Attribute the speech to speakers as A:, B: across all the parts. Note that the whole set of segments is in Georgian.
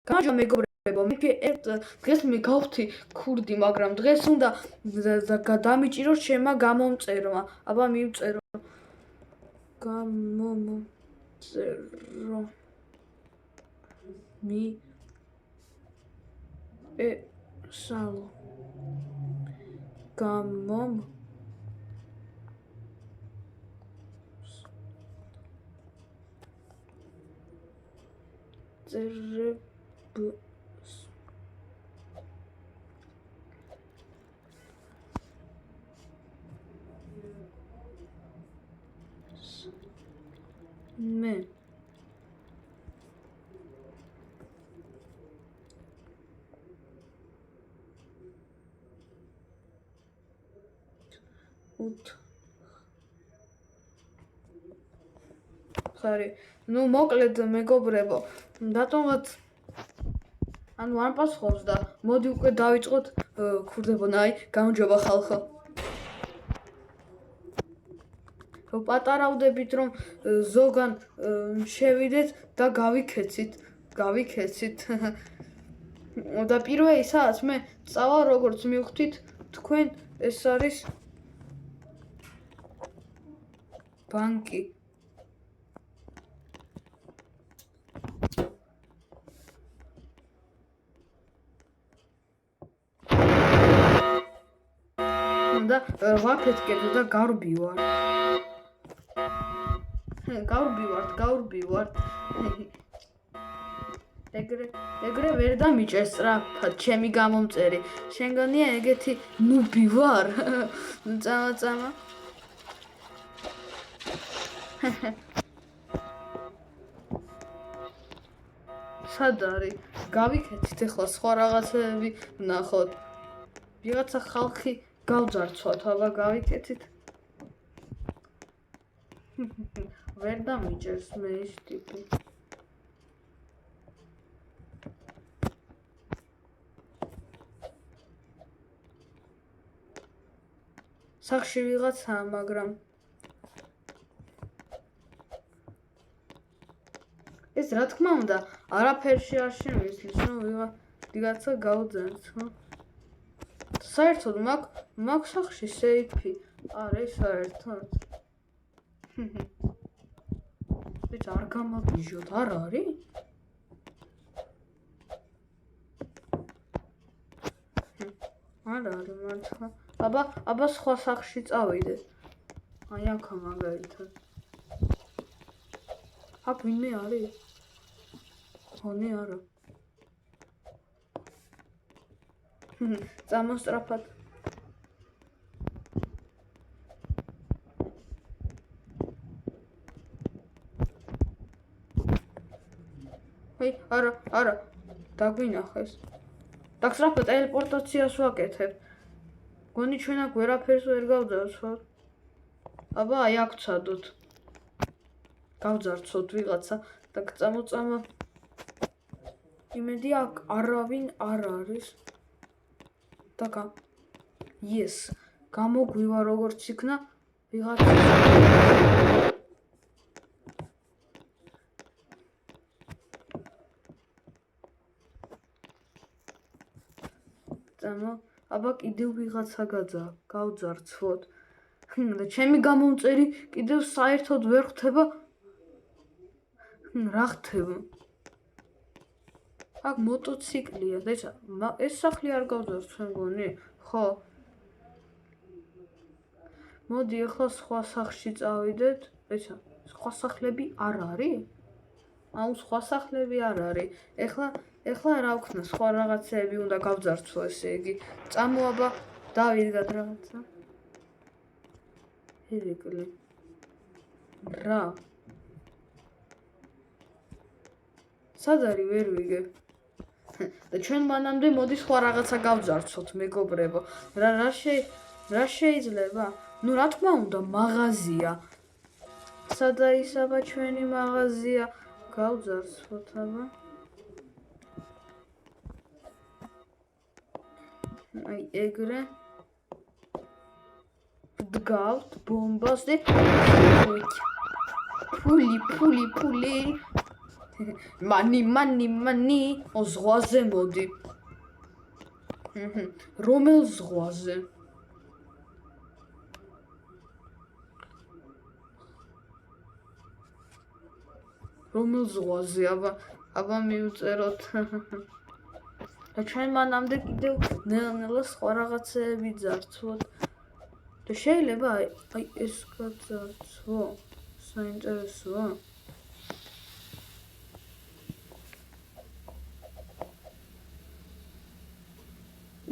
A: გამარჯობა მეგობრებო, დღეს მე გავხდი ქურდი, მაგრამ დღეს უნდა დამიჭიროთ ჩემმა გამომწერმა. აბა მივწერო. გამომწერო. ესალო. მე ხარი, ნუ მოკლედ მეგობრებო, რატომღაც ანუ არ პასუხობს და მოდი უკვე დავიწყოთ ქურდებონა, გამარჯობა ხალხო. პატარავდებით რომ ზოგან შევიდეთ და გავიქეცით. და პირველი სადაც მე წავალ, როგორც მივხვდით, თქვენ ეს არის ბანკი. და ვაფეთკებ და გავრბივარ. გავრბივარ. ეგრე ვერ დამიჭერს სწრაფად ჩემი გამომწერი. შენგანია ეგეთი ნუბი ვარ. წამა. სად არის? გავიქეთით ახლა სხვა რაღაცები ვნახოთ. ვიღაცა ხალხი გავძარცვათ, აბა გავიქეთით. ვერ დამიჭერს მე ის ტიპი. სახში ვიღაცაა, მაგრამ ეს რა თქმა უნდა არაფერში არ შემისლის, რომ ვიღაცა გავძარცვა. საერთოდ მაქვს სახში სეიფი. არის საერთოდ. ეს არ გამაგიჟოთ, არ არის? არ არის მართლა. აბა სხვა სახში წავიდე. აი აქ მაგალითად. აქ ვინმე არის? ხონი არა. წამოსტრაფად. არა, დაგვინახეს. დაგსტრაფად ტელეპორტაციას ვაკეთებ. გონი ჩვენ აქ ვერაფერს ვერ გავძარცვათ. აბა აი აქ ვცადოთ. გავძარცვოთ ვიღაცა და წამოწამა. იმედი აქ არავინ არ არის. და გამოგვივა როგორც იქნა ვიღაცა. აბა კიდევ ვიღაცა გავძარცვოთ. და ჩემი გამომწერი კიდევ საერთოდ ვერ ხვდება. რა ხდება? აქ მოტოციკლია. ეს სახლი არ გავძარცვენ გონი? ხო. მოდი ახლა სხვა სახლში წავიდეთ. სხვა სახლები არ არის? სხვა სახლები არ არის. ეხლა რა ვქნა, სხვა რაღაცეები უნდა გავძარცვა, ესე იგი. წამოაბა დავიდგათ რაღაცა. ირიკლი. რა? სად არის ვერ ვიგებ? და ჩვენ მანამდე მოდი სხვა რაღაცა გავძარცვოთ, მეგობრებო. რა შეიძლება? ნუ რა თქმა უნდა, მაღაზია. სადაისაბა ჩვენი მაღაზია? გავძარცვოთ, აბა. აი ეგრე. ვდგავთ ბომბას და ფული. მანი ზღვაზე მოდი. რომელ ზღვაზე? რომელ ზღვაზე? აბა მივწეროთ. და ჩვენ მანამდე კიდევ ნელა სხვა რაღაცეები ძარცვოთ. და შეიძლება აი ეს გაძარცვო. საინტერესოა.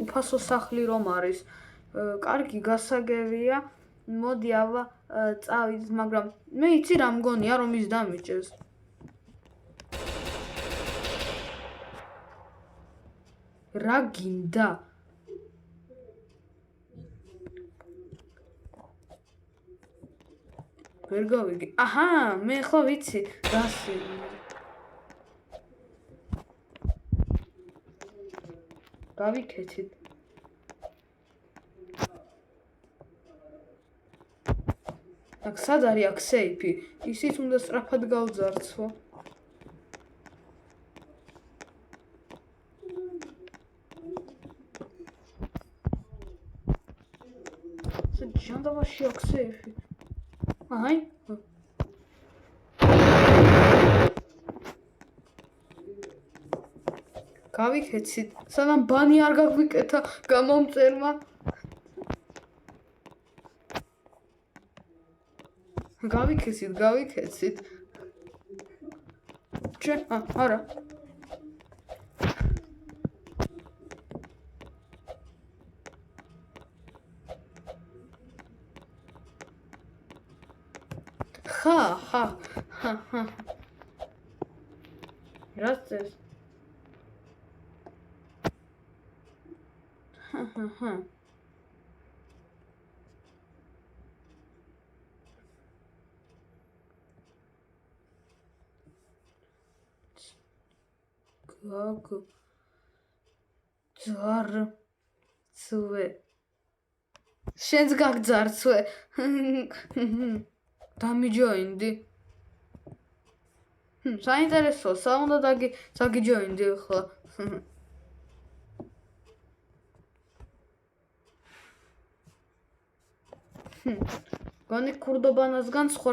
A: უფასო სახლი რომ არის, კარგი გასაგებია. მოდი აბა წავიდეთ, მაგრამ მე იცი რა მგონია რომ ის დამიჭერს. რა გინდა? ვერ გავიგე. აჰა, მე ხო ვიცი, რასი. გავიქეთით. აქ სად არის აქ სეიფი? ისიც უნდა სწრაფად გავძარცვო. ჟანდაბაში აქ სეიფი. აი. გავიქეცით. სანამ ბანი არ გაგვიკეთა გამომწერმა. გავიქეცით. არა. ხა. რაც ეს? ხა. ძარცვე. შენს გაგძარცვე. დამიჯოინდი. საინტერესოა, საუნდა დაგიჯოინდი ახლა. გონი ქურდობანასგან სხვა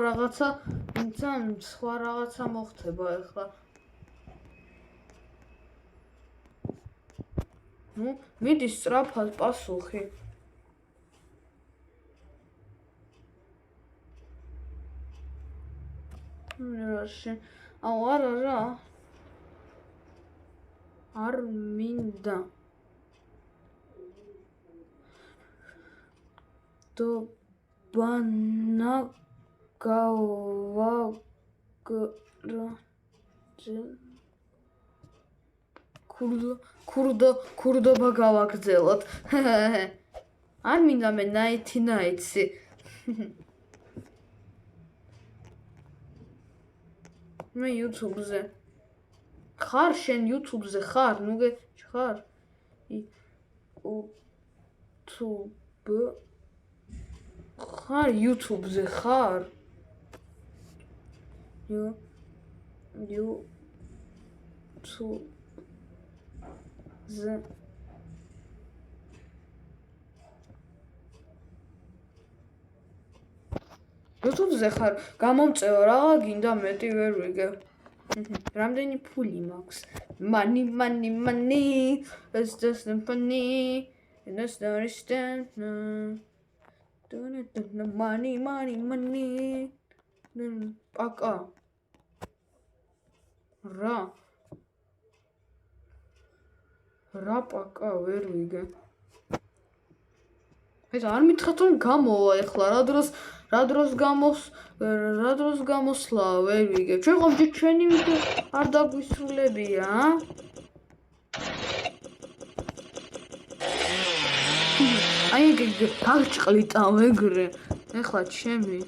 A: რაღაცა მოხდება ახლა. მიდი სწრაფად პასუხი. რაში? აუ არა. არ მინდა. ბანა ქურდობა გავაგრძელოთ. არ მინდა მე ნაიცი. მე YouTube-ზე. ხარ შენ YouTube-ზე ხარ? ნუ ხარ? ხარ YouTube-ზე ხარ? YouTube-ზე. YouTube-ზე ხარ? გამომწეო რაღა გინდა მეტი ვერ ვიგებ. რამდენი ფული მაქვს? Money. It's just funny. And that's not understand. Money. Paka. რა პაკა ვერ ვიგე. ეს არ მითხრათ რომ გამოვა ეხლა რა დროს გამოსვლა ვერ ვიგე. ჩვენ ხომ ჩვენი ვიდეო არ დაგვისრულებია, აი გაგჭყლიტა მეგრე. ეხლა ჩემი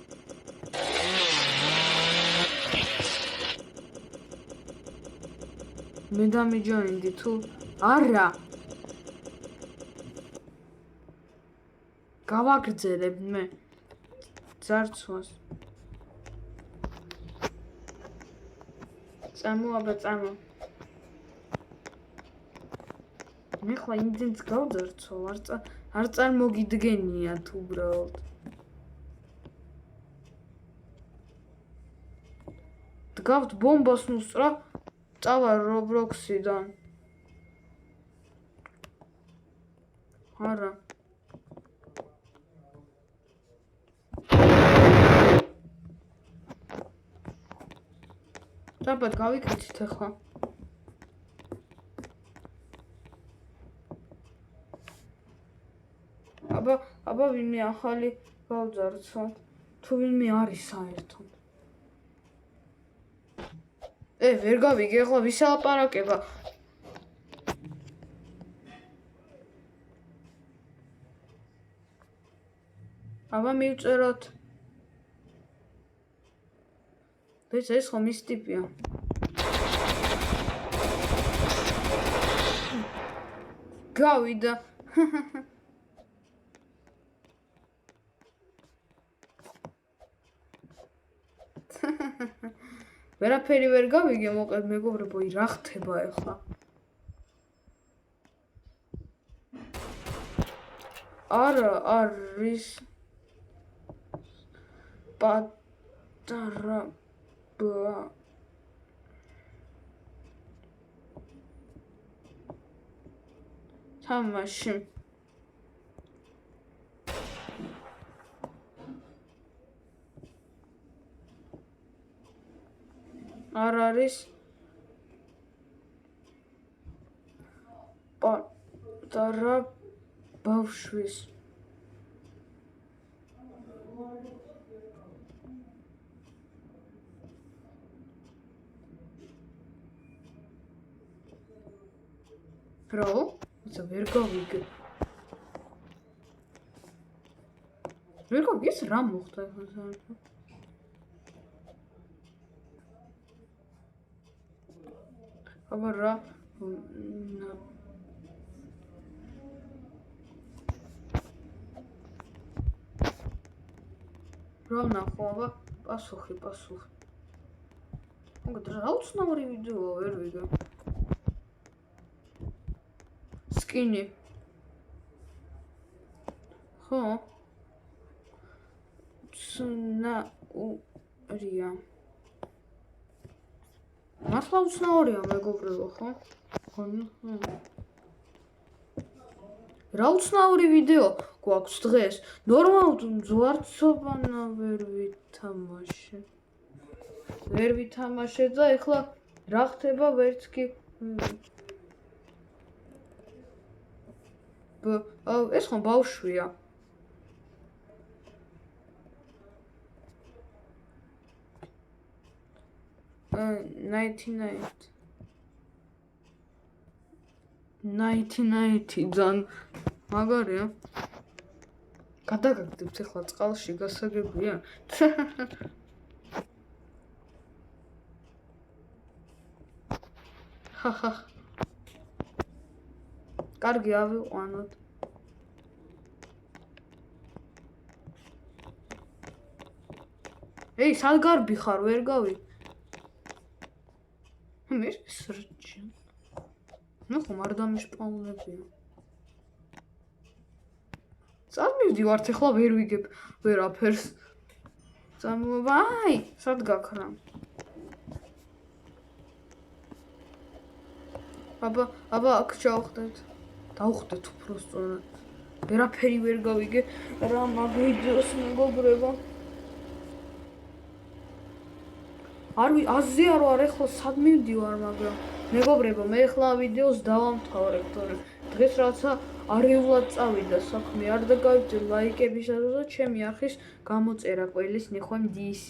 A: მე დამიჯოინდი თუ არა გავაგრძელებ მე ძარცვას აბა წამო. მე ხლა იმდენს გავძარცო, არ წარმოგიდგენიათ უბრალოდ. დგავთ ბომბას ნუსწრა, წავა Roblox-იდან. არა. დაბად გავიქეთით ახლა. აბა ვინმე ახალი გავძარცო. თუ ვინმე არის საერთოდ. ვერ გავიგე ახლა ვის ელაპარაკება. აბა მივწეროთ. ეს ხომ ის ტიპია. გავიდა. ვერაფერი ვერ გავიგე, მოკლედ მეგობრებო, რა ხდება ახლა? არა არის პატარა თამაში. არ არის პატარა ბავშვის. რო? ისა ვერ გავიგე. ვერ გავიგე ეს რა მოხდა ახლა საერთოდ? აბა რა ნახო, აბა პასუხი. მოგეთ რა უცნაური ვიდეოა, ვერ ვიგე. სკინი. ხო. უცნაურია. მართლა უცნაურია მეგობრებო, ხო? რა უცნაური ვიდეო გვაქვს დღეს? ნორმალურად მძვარცობანა ვერ ვითამაშე და ეხლა რა ხდება ვერც კი ეს ხომ ბავშვია? Nighty ძალიან მაგარია. გადაგაგდებთ ახლა წყალში, გასაგებია. ხახ. კარგი ავიყვანოთ. სად გარბი ხარ, ვერ გავი. მე სრჭი. ნუ ხომ არ დამიშპაუნებია. წამივდივართ ახლა ვერ ვიგებ ვერაფერს. წამოვა, სად გაქრა? აბა აქ ჩავხდეთ. დავხდეთ უფრო სწორად. ვერაფერი ვერ გავიგე რა მაგ ვიდეოს მეგობრებო. აზრი არ ვარ ახლა სად მივდივარ, მაგრამ მეგობრებო, მე ახლა ვიდეოს დავამთავრებ, თორემ დღეს რაცა არეულად წავიდა საქმე, არ დაგავიწყდეთ ლაიკებისა და ჩემი არხის გამოწერა ყველის ნეხვემ დის.